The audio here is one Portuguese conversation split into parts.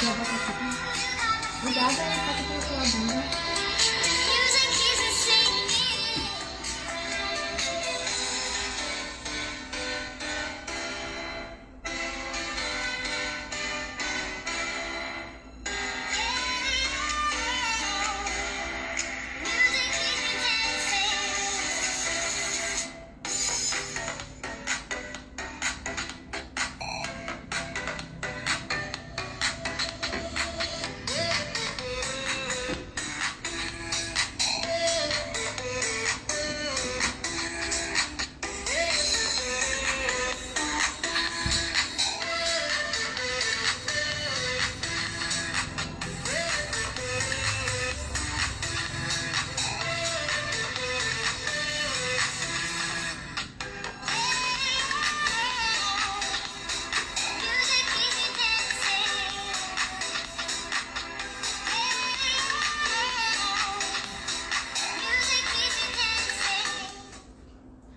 aqui, abacaxi, tá? Cuidado aí, pode colocar a bunda.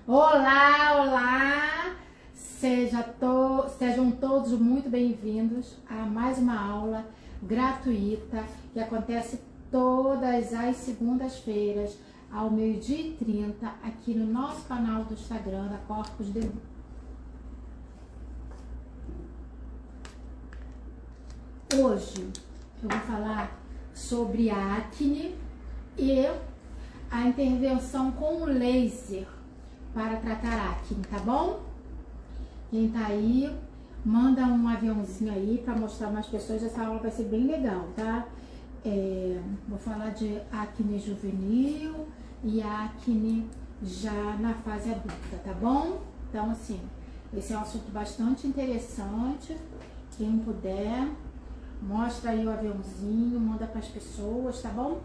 Olá, olá! Sejam todos muito bem-vindos a mais uma aula gratuita que acontece todas as segundas-feiras ao 12h30 aqui no nosso canal do Instagram da Corpus de Luz. Hoje eu vou falar sobre a acne e a intervenção com o laser para tratar acne, tá bom? Quem tá aí, manda um aviãozinho aí para mostrar mais pessoas. Essa aula vai ser bem legal, tá? Vou falar de acne juvenil e acne já na fase adulta, tá bom? Então, assim, esse é um assunto bastante interessante. Quem puder, mostra aí o aviãozinho, manda para as pessoas, tá bom?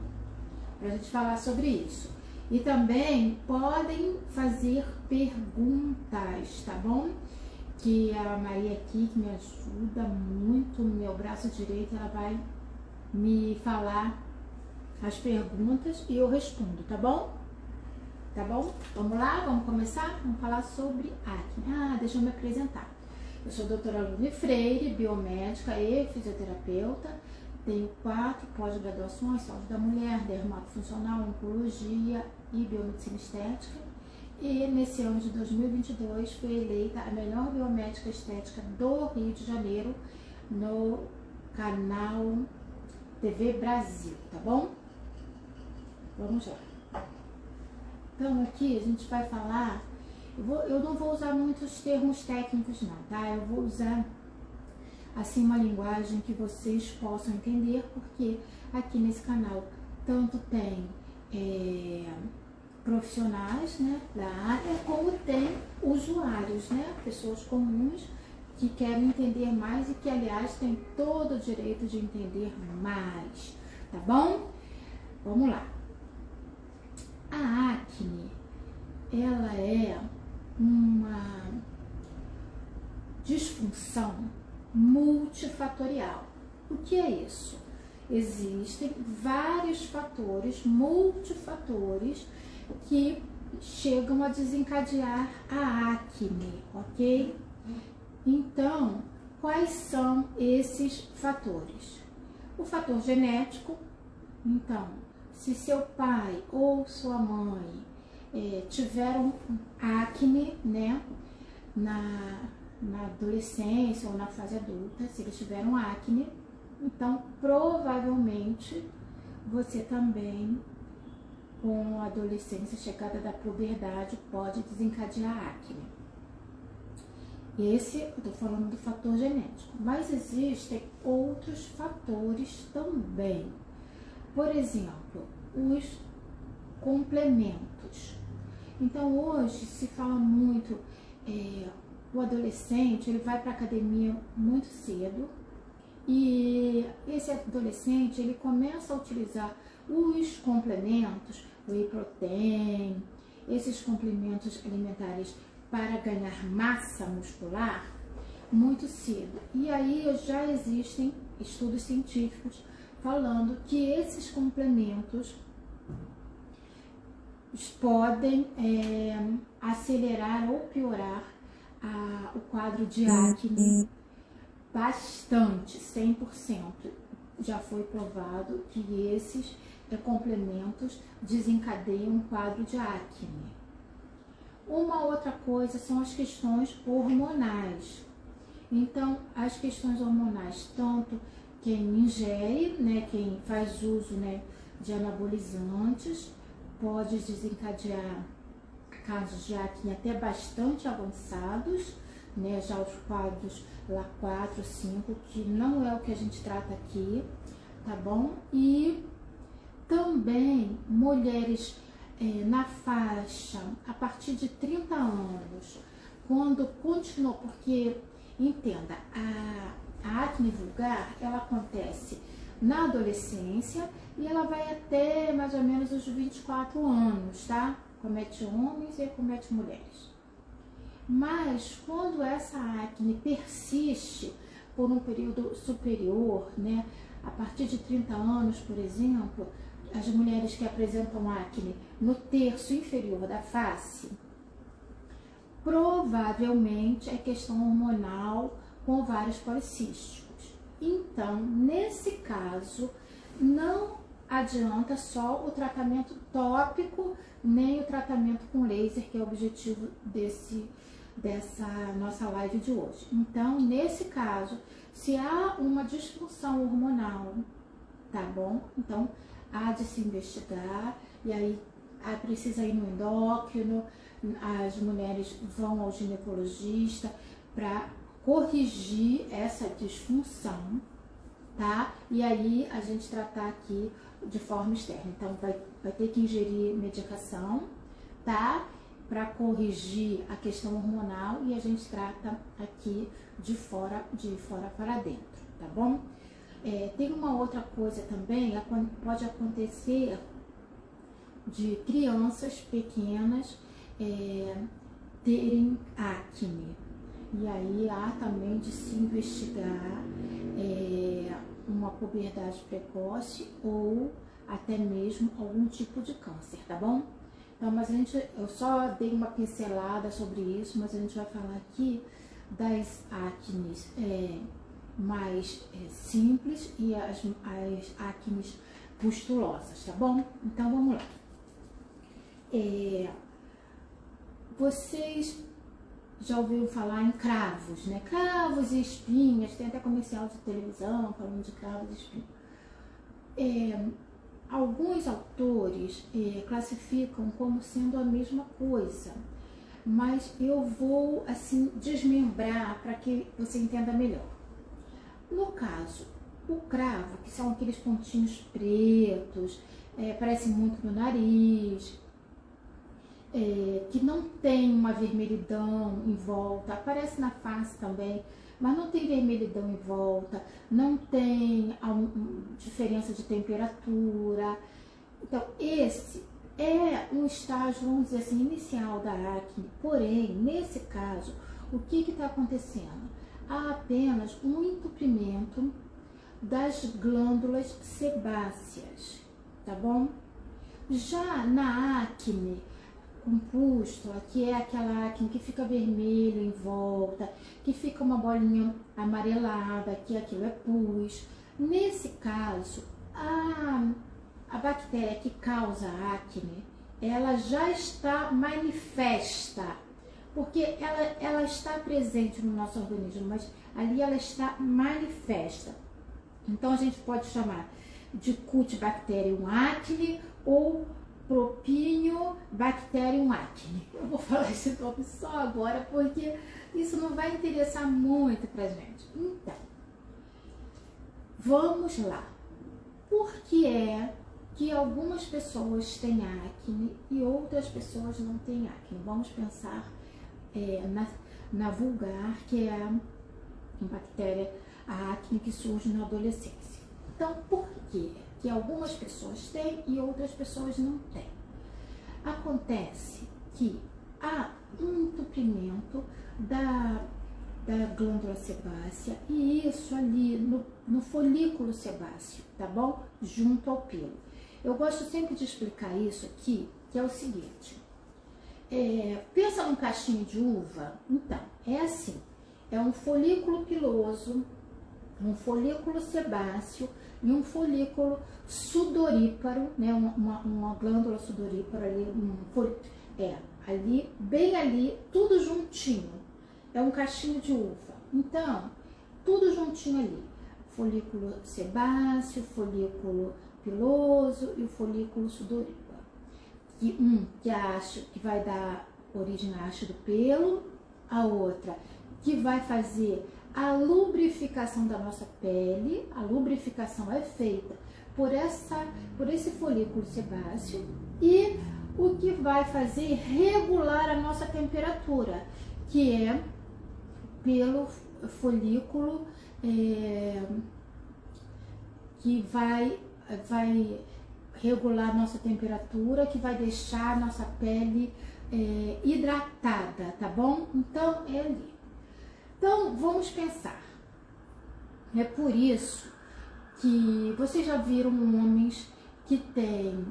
Pra gente falar sobre isso. E também podem fazer perguntas, tá bom? Que a Maria aqui, que me ajuda muito no meu braço direito, ela vai me falar as perguntas e eu respondo, tá bom? Tá bom? Vamos lá, vamos começar? Vamos falar sobre acne. Deixa eu me apresentar. Eu sou a doutora Lune Freire, biomédica e fisioterapeuta. Tenho 4 pós-graduações: saúde da mulher, dermatofuncional, oncologia e biomedicina estética. E nesse ano de 2022 fui eleita a melhor biomédica estética do Rio de Janeiro no canal TV Brasil, tá bom? Vamos lá. Então aqui a gente vai falar, eu não vou usar muitos termos técnicos não, tá? Eu vou usar assim uma linguagem que vocês possam entender, porque aqui nesse canal tanto tem profissionais, né, da área, como tem usuários, né, pessoas comuns que querem entender mais e que, aliás, têm todo o direito de entender mais, tá bom? Vamos lá. A acne, ela é uma disfunção multifatorial. O que é isso? Existem vários fatores, multifatores, que chegam a desencadear a acne, ok? Então, quais são esses fatores? O fator genético. Então, se seu pai ou sua mãe tiveram acne, né, na adolescência ou na fase adulta, se eles tiveram acne, então provavelmente você também, com a adolescência, chegada da puberdade, pode desencadear acne. Esse, eu tô falando do fator genético, mas existem outros fatores também. Por exemplo, os complementos. Então hoje se fala muito, o adolescente, ele vai para a academia muito cedo e esse adolescente, ele começa a utilizar os complementos, whey protein, esses complementos alimentares para ganhar massa muscular muito cedo. E aí já existem estudos científicos falando que esses complementos podem acelerar ou piorar o quadro de acne bastante, 100%. Já foi provado que esses complementos desencadeiam um quadro de acne. Uma outra coisa são as questões hormonais. Então, as questões hormonais, tanto quem ingere, né, quem faz uso, né, de anabolizantes, pode desencadear casos de acne até bastante avançados, né, já os quadros lá 4, 5, que não é o que a gente trata aqui, tá bom? E também mulheres na faixa a partir de 30 anos, quando continuou, porque entenda, a acne vulgar, ela acontece na adolescência e ela vai até mais ou menos os 24 anos, tá? Comete homens e comete mulheres. Mas quando essa acne persiste por um período superior, né? A partir de 30 anos, por exemplo, as mulheres que apresentam acne no terço inferior da face, provavelmente é questão hormonal com ovários policísticos. Então, nesse caso, não adianta só o tratamento tópico, nem o tratamento com laser, que é o objetivo dessa nossa live de hoje. Então, nesse caso, se há uma disfunção hormonal, tá bom? Então, há de se investigar, e aí precisa ir no endócrino, as mulheres vão ao ginecologista para corrigir essa disfunção, tá? E aí a gente tratar aqui de forma externa. Então vai ter que ingerir medicação, tá? Para corrigir a questão hormonal, e a gente trata aqui de fora para dentro, tá bom? Tem uma outra coisa também, pode acontecer de crianças pequenas terem acne. E aí há também de se investigar uma puberdade precoce ou até mesmo algum tipo de câncer, tá bom? Então, mas eu só dei uma pincelada sobre isso, mas a gente vai falar aqui das acnes mais simples e as acnes pustulosas, tá bom? Então, vamos lá. Vocês já ouviram falar em cravos, né? Cravos e espinhas, tem até comercial de televisão falando de cravos e espinhas. Alguns autores classificam como sendo a mesma coisa, mas eu vou assim desmembrar para que você entenda melhor. No caso, o cravo, que são aqueles pontinhos pretos, parece muito no nariz, que não tem uma vermelhidão em volta, aparece na face também, mas não tem vermelhidão em volta, não tem diferença de temperatura. Então, esse é um estágio, vamos dizer assim, inicial da acne. Porém, nesse caso, o que está acontecendo? Há apenas um entupimento das glândulas sebáceas, tá bom? Já na acne compústula, que é aquela acne que fica vermelho em volta, que fica uma bolinha amarelada, que aquilo é pus. Nesse caso, a bactéria que causa a acne, ela já está manifesta, porque ela está presente no nosso organismo, mas ali ela está manifesta. Então a gente pode chamar de Cutibacterium acne ou Propionibacterium acne. Eu vou falar esse nome só agora porque isso não vai interessar muito pra gente. Então, vamos lá. Por que é que algumas pessoas têm acne e outras pessoas não têm acne? Vamos pensar na vulgar, que é a bactéria, a acne que surge na adolescência. Então, por quê? Que algumas pessoas têm e outras pessoas não têm. Acontece que há um entupimento da glândula sebácea, e isso ali no folículo sebáceo, tá bom? Junto ao pelo. Eu gosto sempre de explicar isso aqui, que é o seguinte. Pensa num cachinho de uva. Então, é assim, é um folículo piloso, um folículo sebáceo e um folículo sudoríparo, né? Uma glândula sudorípara ali, ali, bem ali, tudo juntinho. É um cachinho de uva. Então, tudo juntinho ali. Folículo sebáceo, folículo piloso e o folículo sudoríparo. Que vai dar origem à haste do pelo, a outra que vai fazer a lubrificação da nossa pele. A lubrificação é feita por esse folículo sebáceo, e o que vai fazer regular a nossa temperatura, que é pelo folículo que vai regular a nossa temperatura, que vai deixar a nossa pele hidratada, tá bom? Então, é ali. Então, vamos pensar. É por isso que vocês já viram homens que têm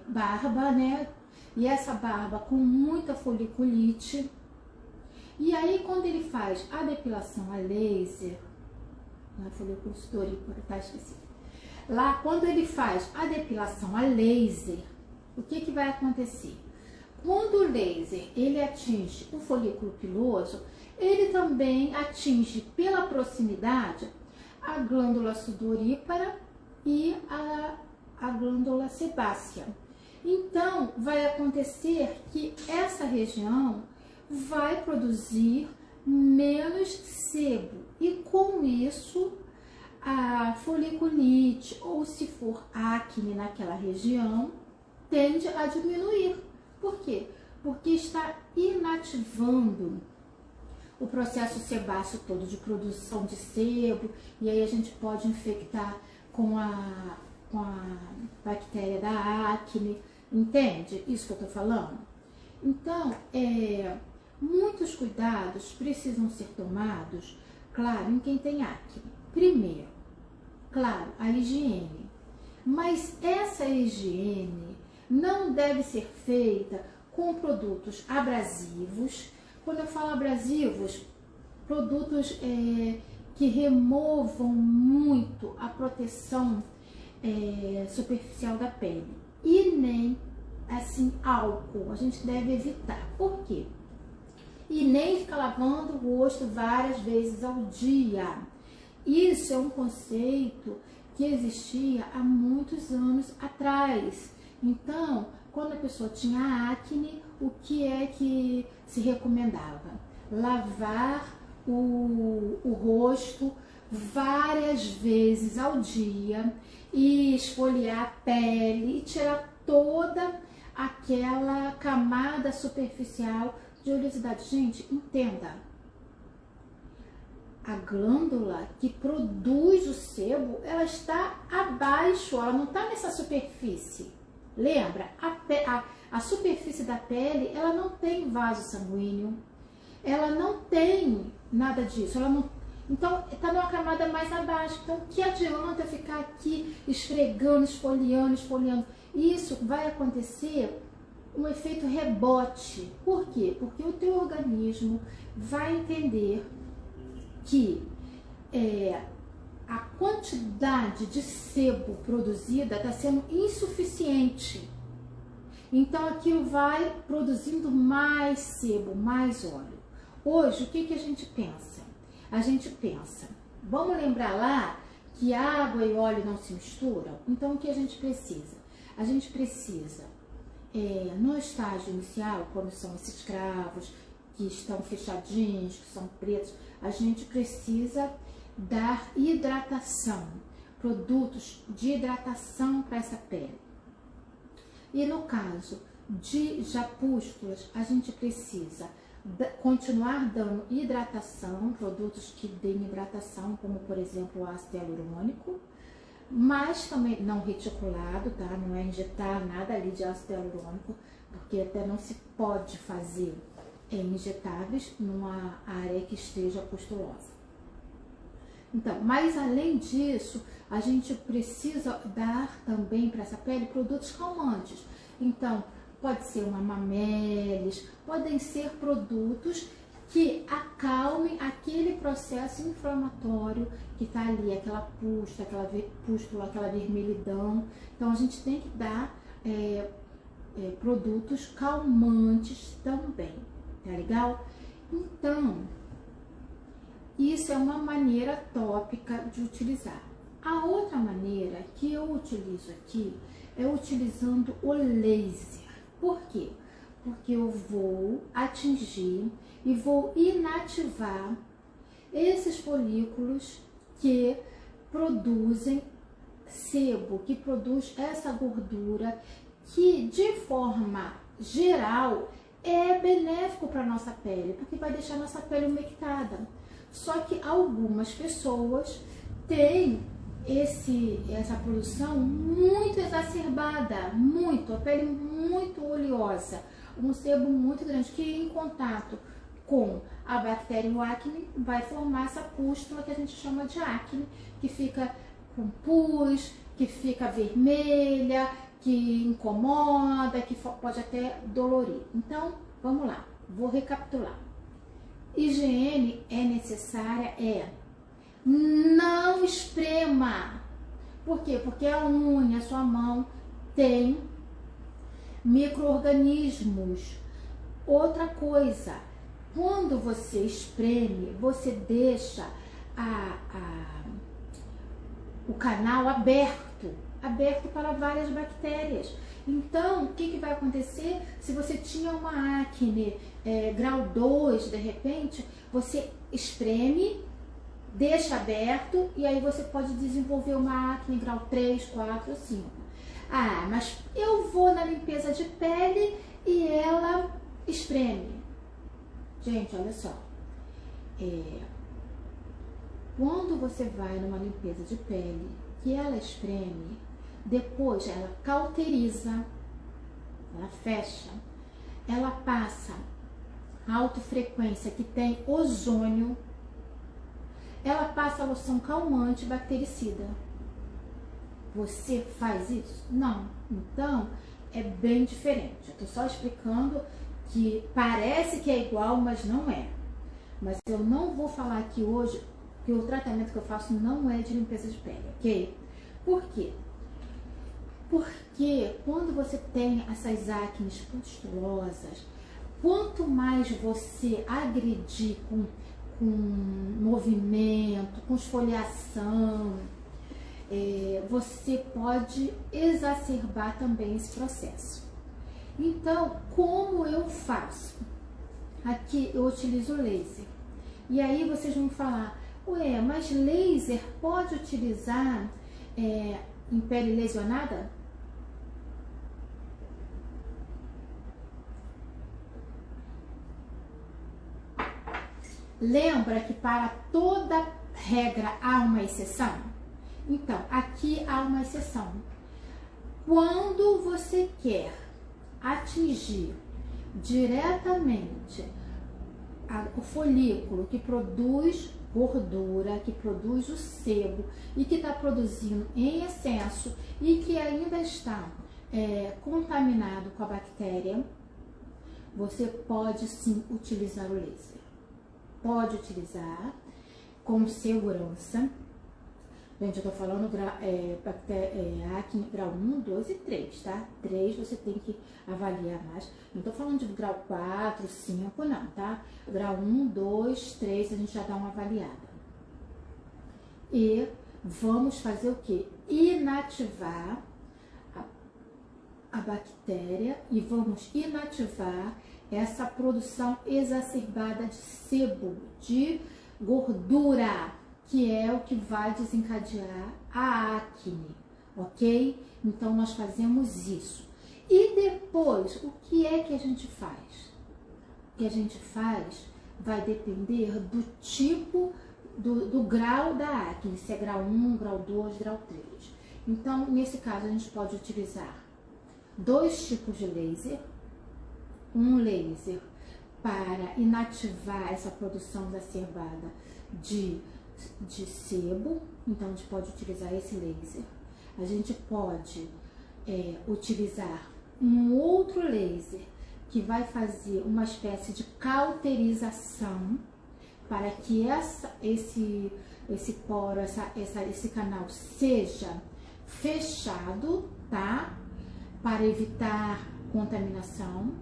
barba, né? E essa barba com muita foliculite. E aí, quando ele faz a depilação a laser, não é folículo sudoríparo, tá? Esqueci. Lá, quando ele faz a depilação a laser, o que vai acontecer? Quando o laser ele atinge o folículo piloso, ele também atinge pela proximidade a glândula sudorípara e a glândula sebácea. Então, vai acontecer que essa região vai produzir menos sebo, e com isso a foliculite, ou se for acne naquela região, tende a diminuir. Por quê? Porque está inativando o processo sebáceo todo de produção de sebo, e aí a gente pode infectar com a bactéria da acne. Entende isso que eu tô falando? Então, muitos cuidados precisam ser tomados, claro, em quem tem acne. Primeiro, claro, a higiene. Mas essa higiene não deve ser feita com produtos abrasivos. Quando eu falo abrasivos, produtos que removam muito a proteção superficial da pele. E nem, assim, álcool. A gente deve evitar. Por quê? E nem ficar lavando o rosto várias vezes ao dia. Isso é um conceito que existia há muitos anos atrás. Então, quando a pessoa tinha acne, o que é que se recomendava? Lavar o rosto várias vezes ao dia e esfoliar a pele e tirar toda aquela camada superficial de oleosidade. Gente, entenda. A glândula que produz o sebo, ela está abaixo, ela não está nessa superfície. Lembra? A superfície da pele, ela não tem vaso sanguíneo, ela não tem nada disso, ela não. Então, está numa camada mais abaixo. Então, que adianta ficar aqui esfregando, esfoliando? Isso vai acontecer um efeito rebote. Por quê? Porque o teu organismo vai entender que a quantidade de sebo produzida está sendo insuficiente. Então, aquilo vai produzindo mais sebo, mais óleo. Hoje, o que a gente pensa? A gente pensa, vamos lembrar lá que água e óleo não se misturam? Então, o que a gente precisa? A gente precisa, no estágio inicial, quando são esses cravos que estão fechadinhos, que são pretos, a gente precisa dar hidratação, produtos de hidratação para essa pele. E no caso de japústulas, a gente precisa continuar dando hidratação, produtos que deem hidratação, como por exemplo o ácido hialurônico, mas também não reticulado, tá? Não é injetar nada ali de ácido hialurônico, porque até não se pode fazer injetáveis numa área que esteja pustulosa. Então, mas além disso, a gente precisa dar também para essa pele produtos calmantes. Então, pode ser uma Mamelis, podem ser produtos que acalmem aquele processo inflamatório que está ali, aquela pústula, aquela vermelhidão. Então a gente tem que dar produtos calmantes também, tá legal? Então, isso é uma maneira tópica de utilizar. A outra maneira que eu utilizo aqui é utilizando o laser. Por quê? Porque eu vou atingir e vou inativar esses folículos que produzem sebo, que produz essa gordura que de forma geral é benéfico para a nossa pele, porque vai deixar nossa pele umectada. Só que algumas pessoas têm essa produção muito exacerbada, a pele muito oleosa, um sebo muito grande, que em contato com a bactéria e o acne vai formar essa pústula que a gente chama de acne, que fica com pus, que fica vermelha, que incomoda, que pode até dolorir. Então, vamos lá, vou recapitular. Higiene é necessária, não esprema. Por quê? Porque a unha, a sua mão tem micro-organismos. Outra coisa, quando você espreme, você deixa o canal aberto para várias bactérias. Então, o que vai acontecer? Se você tinha uma acne grau 2, de repente, você espreme, deixa aberto e aí você pode desenvolver uma acne grau 3, 4, 5. Ah, mas eu vou na limpeza de pele e ela espreme. Gente, olha só. Quando você vai numa limpeza de pele que ela espreme, depois ela cauteriza, ela fecha, ela passa alta frequência que tem ozônio, ela passa loção calmante bactericida. Você faz isso? Não. Então, é bem diferente. Eu tô só explicando que parece que é igual, mas não é. Mas eu não vou falar aqui hoje que o tratamento que eu faço não é de limpeza de pele, ok? Por quê? Porque quando você tem essas acnes pustulosas, quanto mais você agredir com movimento, com esfoliação, você pode exacerbar também esse processo. Então, como eu faço? Aqui eu utilizo laser. E aí vocês vão falar, ué, mas laser pode utilizar em pele lesionada? Lembra que para toda regra há uma exceção? Então, aqui há uma exceção. Quando você quer atingir diretamente o folículo que produz gordura, que produz o sebo e que está produzindo em excesso e que ainda está contaminado com a bactéria, você pode sim utilizar o laser. Pode utilizar com segurança. Gente, eu tô falando acne grau 1, 2 e 3, tá? 3 você tem que avaliar mais. Não tô falando de grau 4, 5, não, tá? Grau 1, 2, 3, a gente já dá uma avaliada. E vamos fazer o quê? Inativar a bactéria e vamos inativar essa produção exacerbada de sebo, de gordura, que é o que vai desencadear a acne, ok? Então, nós fazemos isso. E depois, o que é que a gente faz? O que a gente faz vai depender do tipo, do grau da acne, se é grau 1, grau 2, grau 3. Então, nesse caso, a gente pode utilizar 2 tipos de laser. Um laser para inativar essa produção exacerbada de sebo, então a gente pode utilizar esse laser. A gente pode utilizar um outro laser que vai fazer uma espécie de cauterização, para que esse poro, esse canal seja fechado, tá? Para evitar contaminação.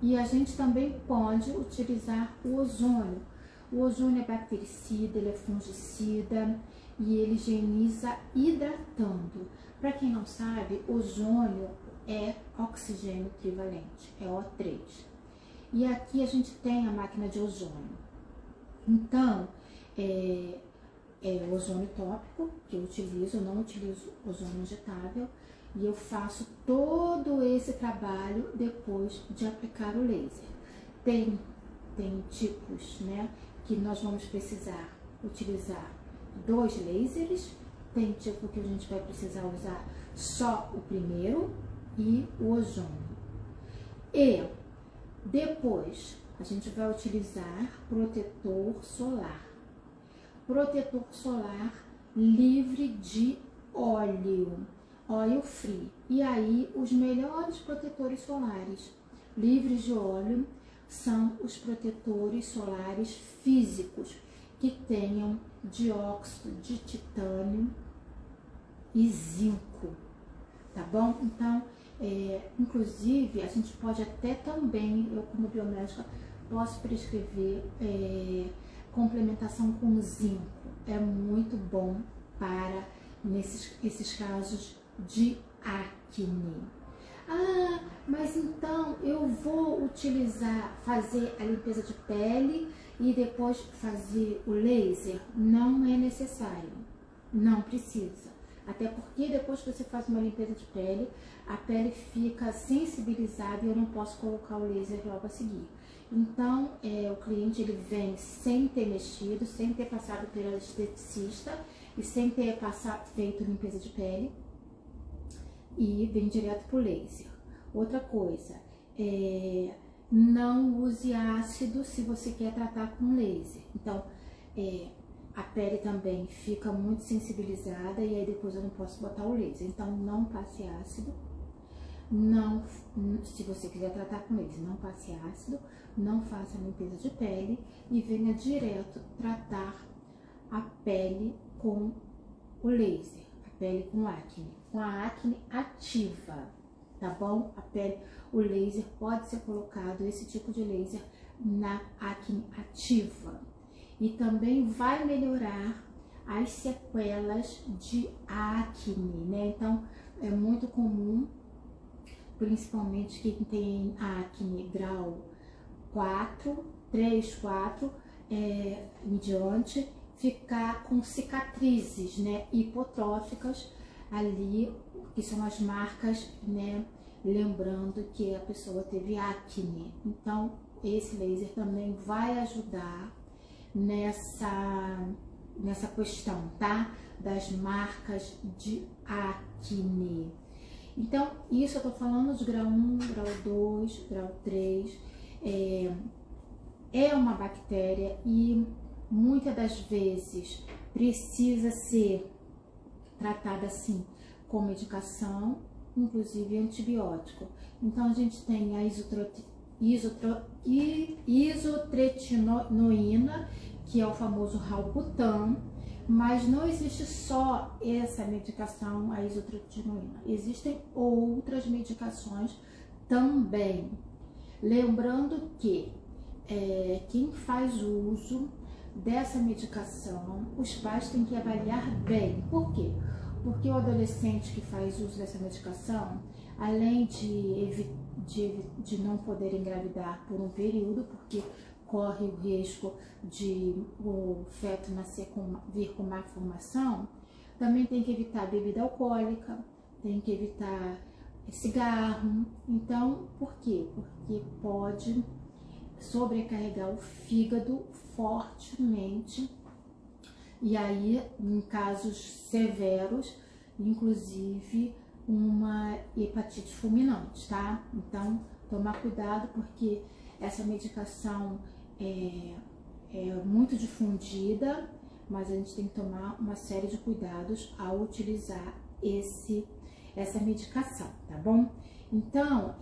E a gente também pode utilizar o ozônio. O ozônio é bactericida, ele é fungicida e ele higieniza hidratando. Para quem não sabe, ozônio é oxigênio trivalente, é O3. E aqui a gente tem a máquina de ozônio. Então, ozônio tópico que eu utilizo, eu não utilizo ozônio injetável. E eu faço todo esse trabalho depois de aplicar o laser. Tem tipos, né, que nós vamos precisar utilizar 2 lasers, tem tipo que a gente vai precisar usar só o primeiro e o ozônio. E depois a gente vai utilizar protetor solar. Protetor solar livre de óleo. Oil free. E aí, os melhores protetores solares livres de óleo são os protetores solares físicos, que tenham dióxido de titânio e zinco, tá bom? Então, inclusive, a gente pode até também, eu como biomédica, posso prescrever complementação com zinco. É muito bom para esses casos de acne. Ah, mas então eu vou fazer a limpeza de pele e depois fazer o laser? Não é necessário, não precisa. Até porque depois que você faz uma limpeza de pele, a pele fica sensibilizada e eu não posso colocar o laser logo a seguir. Então, o cliente ele vem sem ter mexido, sem ter passado pela esteticista e sem ter feito limpeza de pele, e vem direto pro laser. Outra coisa, não use ácido se você quer tratar com laser. Então, a pele também fica muito sensibilizada e aí depois eu não posso botar o laser. Então, não passe ácido. Não, se você quiser tratar com laser, não passe ácido, não faça limpeza de pele e venha direto tratar a pele com o laser, a pele com a acne ativa, tá bom? O laser pode ser colocado, esse tipo de laser, na acne ativa. E também vai melhorar as sequelas de acne, né? Então, é muito comum, principalmente quem tem acne grau 4, 3, 4, em diante, ficar com cicatrizes, né, hipotróficas ali, que são as marcas, né, lembrando que a pessoa teve acne. Então, esse laser também vai ajudar nessa questão, tá? Das marcas de acne. Então, isso eu tô falando de grau 1, grau 2, grau 3. É uma bactéria e muitas das vezes precisa ser tratada assim com medicação, inclusive antibiótico. Então a gente tem a isotretinoína, que é o famoso Ralbutan, mas não existe só essa medicação, a isotretinoína. Existem outras medicações também. Lembrando que quem faz uso dessa medicação, os pais têm que avaliar bem. Por quê? Porque o adolescente que faz uso dessa medicação, além de não poder engravidar por um período, porque corre o risco de o feto vir com má formação, também tem que evitar bebida alcoólica, tem que evitar cigarro. Então, por quê? Porque pode sobrecarregar o fígado fortemente e aí, em casos severos, inclusive uma hepatite fulminante, tá? Então, tomar cuidado, porque essa medicação é muito difundida, mas a gente tem que tomar uma série de cuidados ao utilizar essa medicação, tá bom? Então,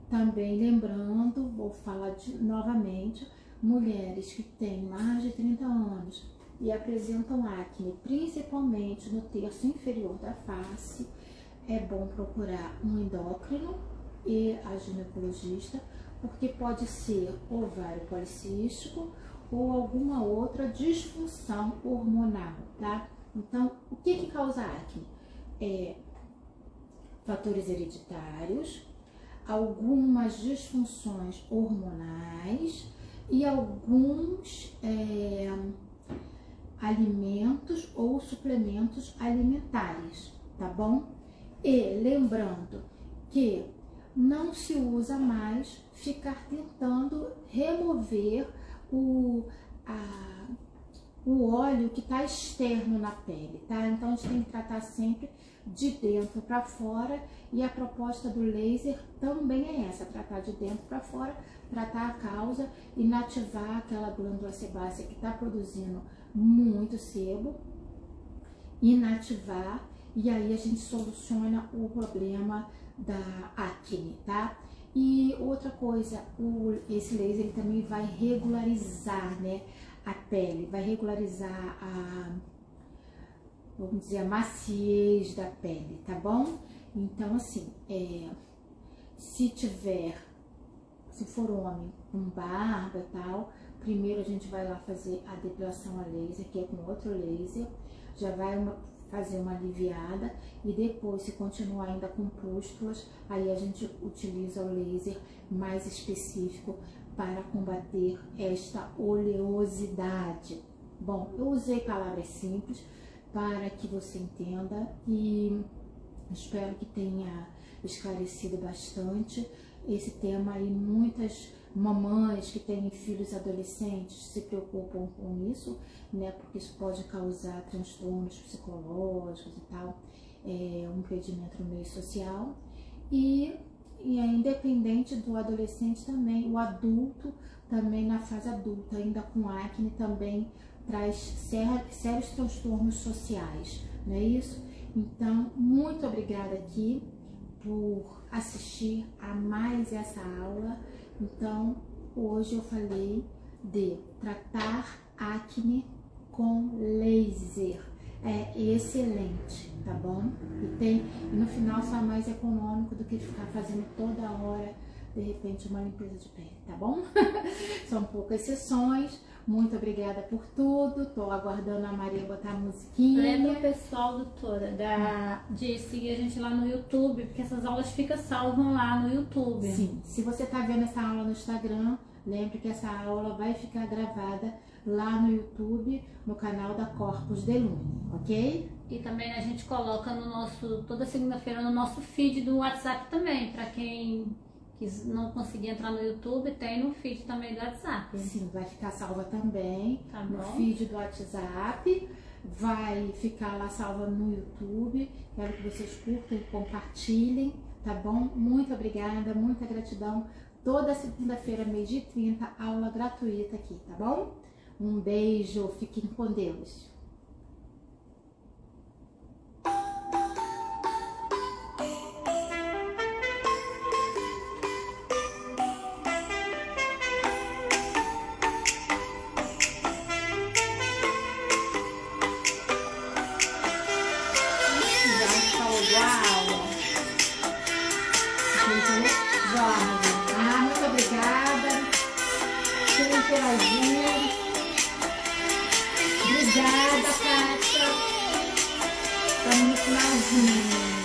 também lembrando, vou falar novamente, mulheres que têm mais de 30 anos e apresentam acne, principalmente no terço inferior da face, é bom procurar um endócrino e a ginecologista, porque pode ser ovário policístico ou alguma outra disfunção hormonal, tá? Então, o que causa acne? Fatores hereditários, algumas disfunções hormonais e alguns alimentos ou suplementos alimentares, tá bom? E lembrando que não se usa mais ficar tentando remover o óleo que está externo na pele, tá? Então a gente tem que tratar sempre de dentro para fora, e a proposta do laser também é essa, tratar de dentro para fora, tratar a causa, inativar aquela glândula sebácea que está produzindo muito sebo, inativar, e aí a gente soluciona o problema da acne, tá? E outra coisa, esse laser ele também vai regularizar, né, a pele, vai regularizar vamos dizer, a maciez da pele, tá bom? Então, assim, se for homem com barba e tal, primeiro a gente vai lá fazer a depilação a laser, que é com outro laser, já vai fazer uma aliviada, e depois, se continuar ainda com pústulas, aí a gente utiliza o laser mais específico para combater esta oleosidade. Bom, eu usei palavras simples para que você entenda e espero que tenha esclarecido bastante esse tema. E muitas mamães que têm filhos adolescentes se preocupam com isso, né? Porque isso pode causar transtornos psicológicos e tal, um impedimento no meio social. E é independente do adolescente também, o adulto também, na fase adulta, ainda com acne, também traz sérios transtornos sociais, não é isso? Então, muito obrigada aqui por assistir a mais essa aula. Então, hoje eu falei de tratar acne com laser. É excelente, tá bom? E no final sai mais econômico do que ficar fazendo toda hora, de repente, uma limpeza de pele, tá bom? São poucas sessões. Muito obrigada por tudo. Tô aguardando a Maria botar a musiquinha. Lembra o pessoal, doutora, de seguir a gente lá no YouTube, porque essas aulas ficam salvas lá no YouTube. Sim, se você tá vendo essa aula no Instagram, lembre que essa aula vai ficar gravada lá no YouTube, no canal da Corpus Delune, ok? E também a gente coloca toda segunda-feira no nosso feed do WhatsApp também, para quem não conseguir entrar no YouTube, tem no feed também do WhatsApp. Sim, vai ficar salva também tá no bom? Feed do WhatsApp, vai ficar lá salva no YouTube. Quero que vocês curtam e compartilhem, tá bom? Muito obrigada, muita gratidão. Toda segunda-feira, 12h30, aula gratuita aqui, tá bom? Um beijo, fiquem com Deus. Muito obrigada por interagir. Obrigada, Kátia. Estamos no finalzinho.